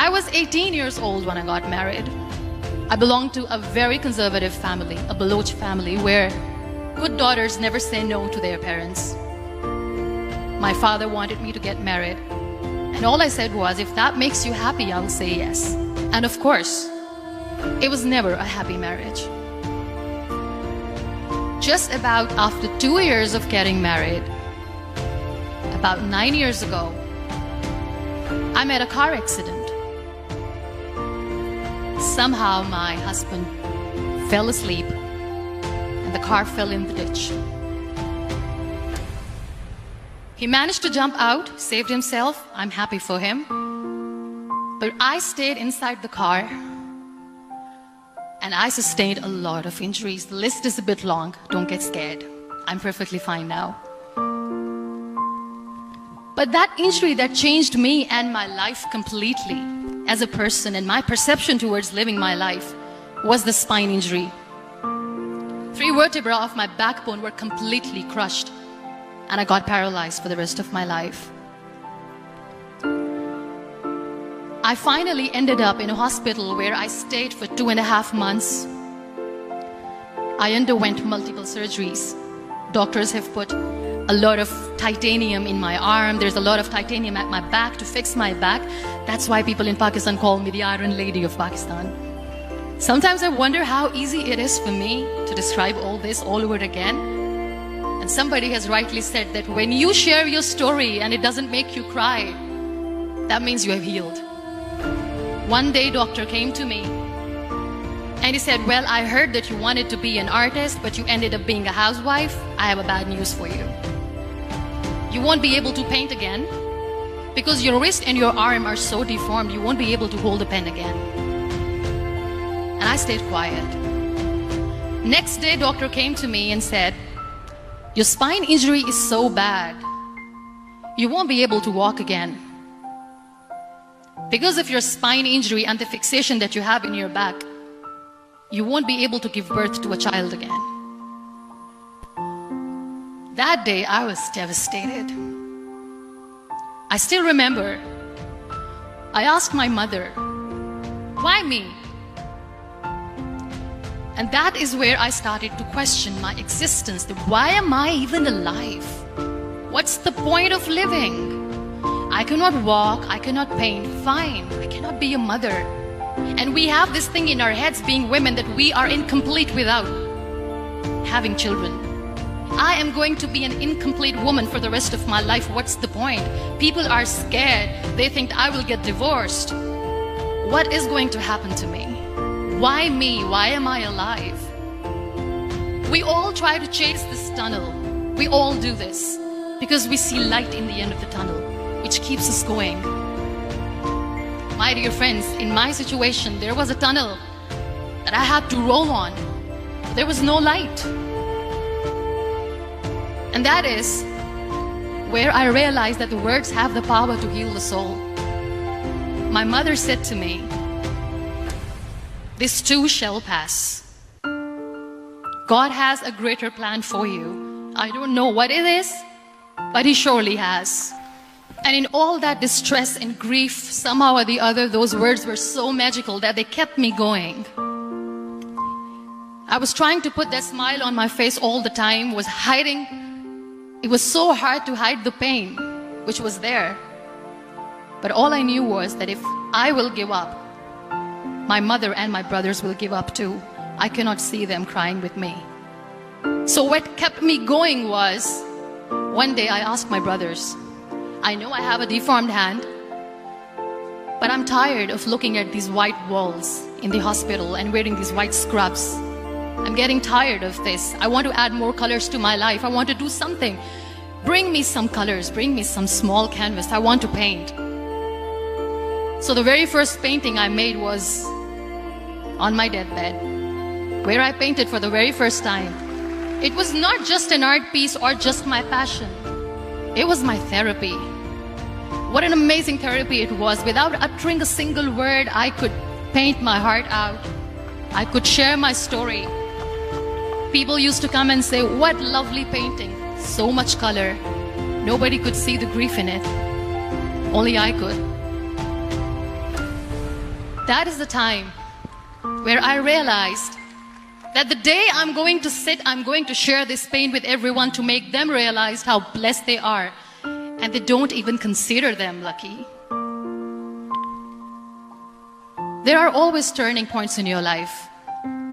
I was 18 years old when I got married. I belonged to a very conservative family, a Baloch family, where good daughters never say no to their parents. My father wanted me to get married, and all I said was, if that makes you happy, I'll say yes. And of course, it was never a happy marriage. Just about after 2 years of getting married, about 9 years ago, I met a car accident. Somehow my husband fell asleep and the car fell in the ditch. He managed to jump out, saved himself. I'm happy for him. But I stayed inside the car and I sustained a lot of injuries. The list is a bit long. Don't get scared. I'm perfectly fine now. But that injury that changed me and my life completely as a person and my perception towards living my life was the spine injury. 3 vertebrae of my backbone were completely crushed and I got paralyzed for the rest of my life. I finally ended up in a hospital where I stayed for 2.5 months. I underwent multiple surgeries. Doctors have put a lot of titanium in my arm. There's a lot of titanium at my back to fix my back. That's why people in Pakistan call me the Iron Lady of Pakistan. Sometimes I wonder how easy it is for me to describe all this all over again. And somebody has rightly said that when you share your story and it doesn't make you cry, that means you have healed. One day, doctor came to me and he said, well, I heard that you wanted to be an artist, but you ended up being a housewife. I have a bad news for you. You won't be able to paint again because your wrist and your arm are so deformed, you won't be able to hold a pen again. And I stayed quiet. Next day, doctor came to me and said, your spine injury is so bad, you won't be able to walk again. Because of your spine injury and the fixation that you have in your back, you won't be able to give birth to a child again. That day, I was devastated. I still remember, I asked my mother, why me? And that is where I started to question my existence. Why am I even alive? What's the point of living? I cannot walk, I cannot paint, fine, I cannot be a mother. And we have this thing in our heads, being women, that we are incomplete without having children. I am going to be an incomplete woman for the rest of my life. What's the point? People are scared. They think I will get divorced. What is going to happen to me? Why me? Why am I alive? We all try to chase this tunnel. We all do this because we see light in the end of the tunnel, which keeps us going. My dear friends, in my situation, there was a tunnel that I had to roll on. There was no light. And that is where I realized that the words have the power to heal the soul. My mother said to me, this too shall pass. God has a greater plan for you. I don't know what it is, but He surely has. And in all that distress and grief, somehow or the other, those words were so magical that they kept me going. I was trying to put that smile on my face all the time, was hiding. It was so hard to hide the pain, which was there. But all I knew was that if I will give up, my mother and my brothers will give up too. I cannot see them crying with me. So what kept me going was, one day I asked my brothers, I know I have a deformed hand, but I'm tired of looking at these white walls in the hospital and wearing these white scrubs. I'm getting tired of this. I want to add more colors to my life. I want to do something. Bring me some colors, bring me some small canvas. I want to paint. So the very first painting I made was on my deathbed, where I painted for the very first time. It was not just an art piece or just my passion. It was my therapy. What an amazing therapy it was. Without uttering a single word, I could paint my heart out. I could share my story. People used to come and say, what lovely painting. So much color. Nobody could see the grief in it. Only I could. that is the time where I realized that the day I'm going to sit, I'm going to share this pain with everyone to make them realize how blessed they are, and they don't even consider them lucky. There are always turning points in your life.